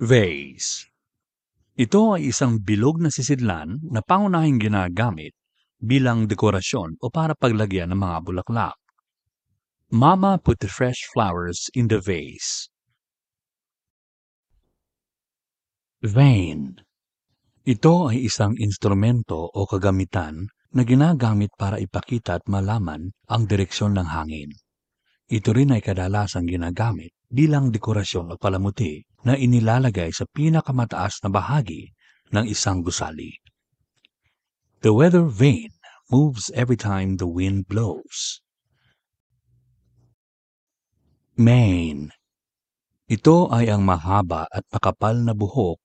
Vase. Ito ay isang bilog na sisidlan na pangunahing ginagamit bilang dekorasyon o para paglagyan ng mga bulaklak. Mama put the fresh flowers in the vase. Vane. Ito ay isang instrumento o kagamitan na ginagamit para ipakita at malaman ang direksyon ng hangin. Ito rin ay kadalasang ginagamit bilang dekorasyon o palamuti na inilalagay sa pinakamataas na bahagi ng isang gusali. The weather vane moves every time the wind blows. Mane. Ito ay ang mahaba at makapal na buhok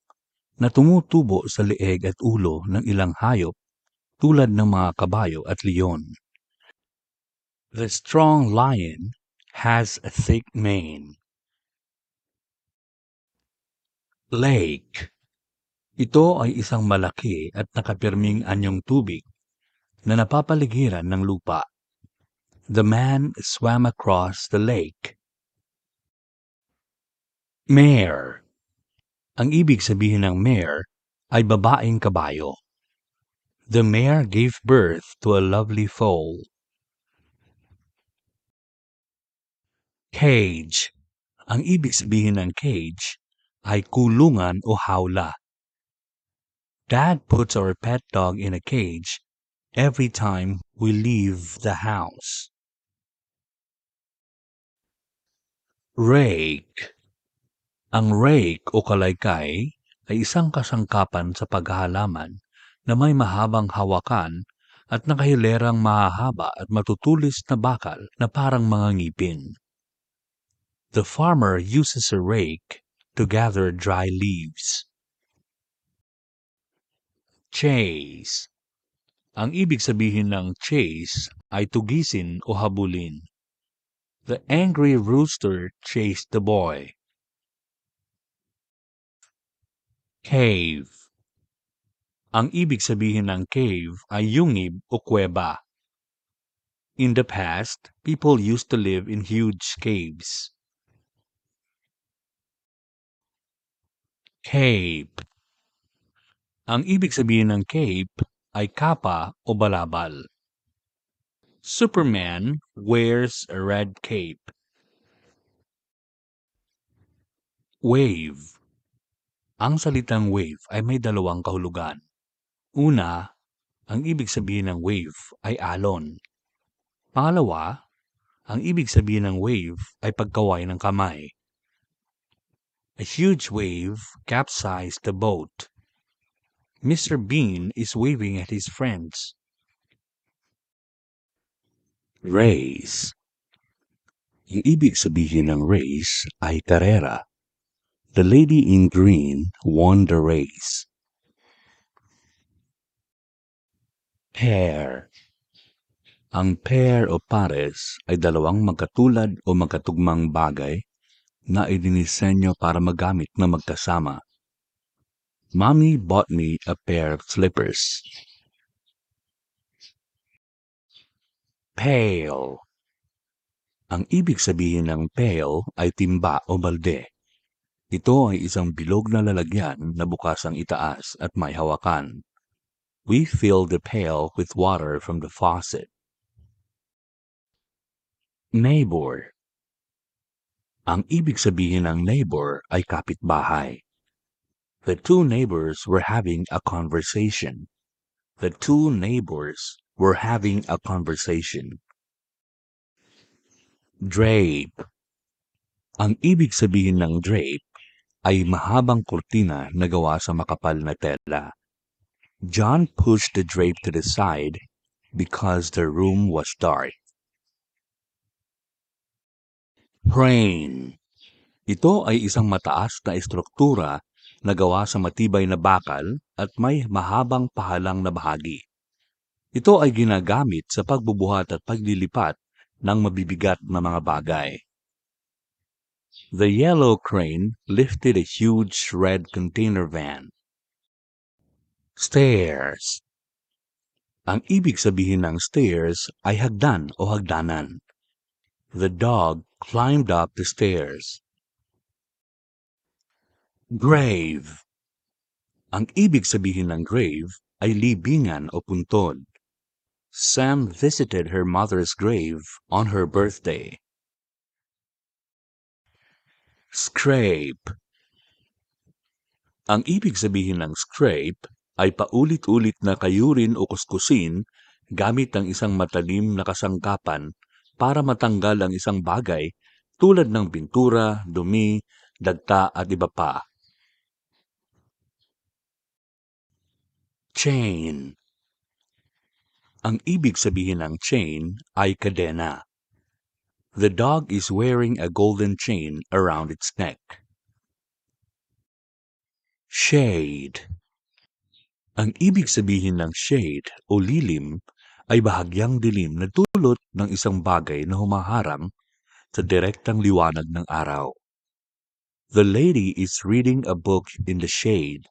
na tumutubo sa leeg at ulo ng ilang hayop tulad ng mga kabayo at leon. The strong lion has a thick mane. Lake. Ito ay isang malaki at nakapirming anyong tubig na napapaligiran ng lupa. The man swam across the lake. Mare. Ang ibig sabihin ng mare ay babaeng kabayo. The mare gave birth to a lovely foal. Cage. Ang ibig sabihin ng cage ay kulungan o hawla. Dad puts our pet dog in a cage every time we leave the house. Rake. Ang rake o kalaykay ay isang kasangkapan sa paghahalaman na may mahabang hawakan at nakahilerang mahahaba at matutulis na bakal na parang mga ngipin. The farmer uses a rake to gather dry leaves. Chase. Ang ibig sabihin ng chase ay tugisin o habulin. The angry rooster chased the boy. Cave. Ang ibig sabihin ng cave ay yungib o kuweba. In the past, people used to live in huge caves. Cape. Ang ibig sabihin ng cape ay kapa o balabal. Superman wears a red cape. Wave. Ang salitang wave ay may dalawang kahulugan. Una, ang ibig sabihin ng wave ay alon. Pangalawa, ang ibig sabihin ng wave ay pagkaway ng kamay. A huge wave capsized the boat. Mr. Bean is waving at his friends. Race. Ang ibig sabihin ng race ay karera. The lady in green won the race. Pair. Ang pair o pares ay dalawang magkatulad o magkatugmang bagay na idinisenyo para magamit na magkasama. Mommy bought me a pair of slippers. Pail. Ang ibig sabihin ng pail ay timba o balde. Ito ay isang bilog na lalagyan na bukas ang itaas at may hawakan. We fill the pail with water from the faucet. Neighbor. Ang ibig sabihin ng neighbor ay kapitbahay. The two neighbors were having a conversation. The two neighbors were having a conversation. Drape. Ang ibig sabihin ng drape ay mahabang kurtina na gawa sa makapal na tela. John pushed the drape to the side because the room was dark. Crane. Ito ay isang mataas na estruktura na gawa sa matibay na bakal at may mahabang pahalang na bahagi. Ito ay ginagamit sa pagbubuhat at paglilipat ng mabibigat na mga bagay. The yellow crane lifted a huge red container van. Stairs. Ang ibig sabihin ng stairs ay hagdan o hagdanan. The dog climbed up the stairs. Grave. Ang ibig sabihin ng grave ay libingan o puntod. Sam visited her mother's grave on her birthday. Scrape. Ang ibig sabihin ng scrape ay paulit-ulit na kayurin o kuskusin gamit ang isang matalim na kasangkapan para matanggal ang isang bagay tulad ng pintura, dumi, dagta at iba pa. Chain. Ang ibig sabihin ng chain ay kadena. The dog is wearing a golden chain around its neck. Shade. Ang ibig sabihin ng shade o lilim ay bahagyang dilim na dulot ng isang bagay na humaharang sa direktang liwanag ng araw. The lady is reading a book in the shade.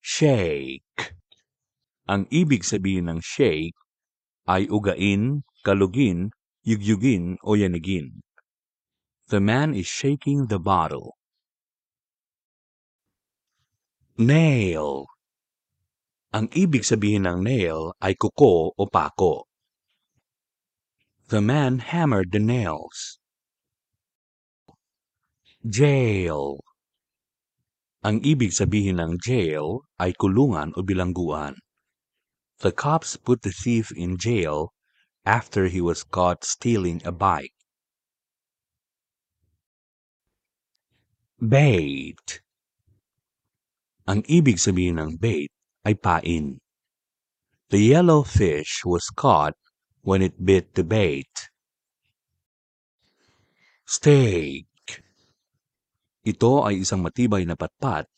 Shake. Ang ibig sabihin ng shake ay ugain, kalugin, yugyugin o yanigin. The man is shaking the bottle. Nail. Ang ibig sabihin ng nail ay kuko o pako. The man hammered the nails. Jail. Ang ibig sabihin ng jail ay kulungan o bilangguan. The cops put the thief in jail after he was caught stealing a bike. Bait. Ang ibig sabihin ng bait ay pain. The yellow fish was caught when it bit the bait. Stake. Ito ay isang matibay na patpat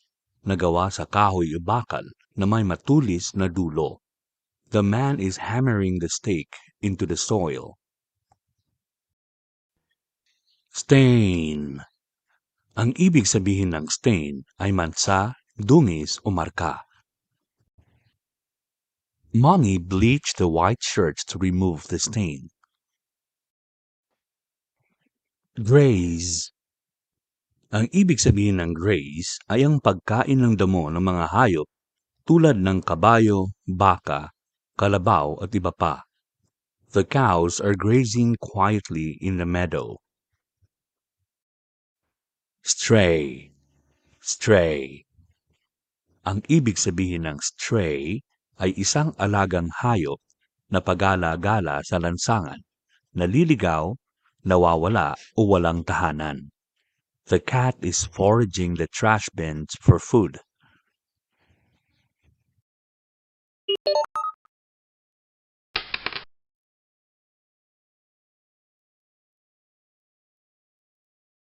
na gawa sa kahoy o bakal na may matulis na dulo. The man is hammering the stake into the soil. Stain. Ang ibig sabihin ng stain ay mansa, dungis o marka. Mommy bleached the white shirts to remove the stain. Graze. Ang ibig sabihin ng graze ay ang pagkain ng damo ng mga hayop tulad ng kabayo, baka, kalabaw at iba pa. The cows are grazing quietly in the meadow. Stray. Stray. Ang ibig sabihin ng stray ay isang alagang hayop na pagala-gala sa lansangan, naliligaw, nawawala o walang tahanan. The cat is foraging the trash bins for food.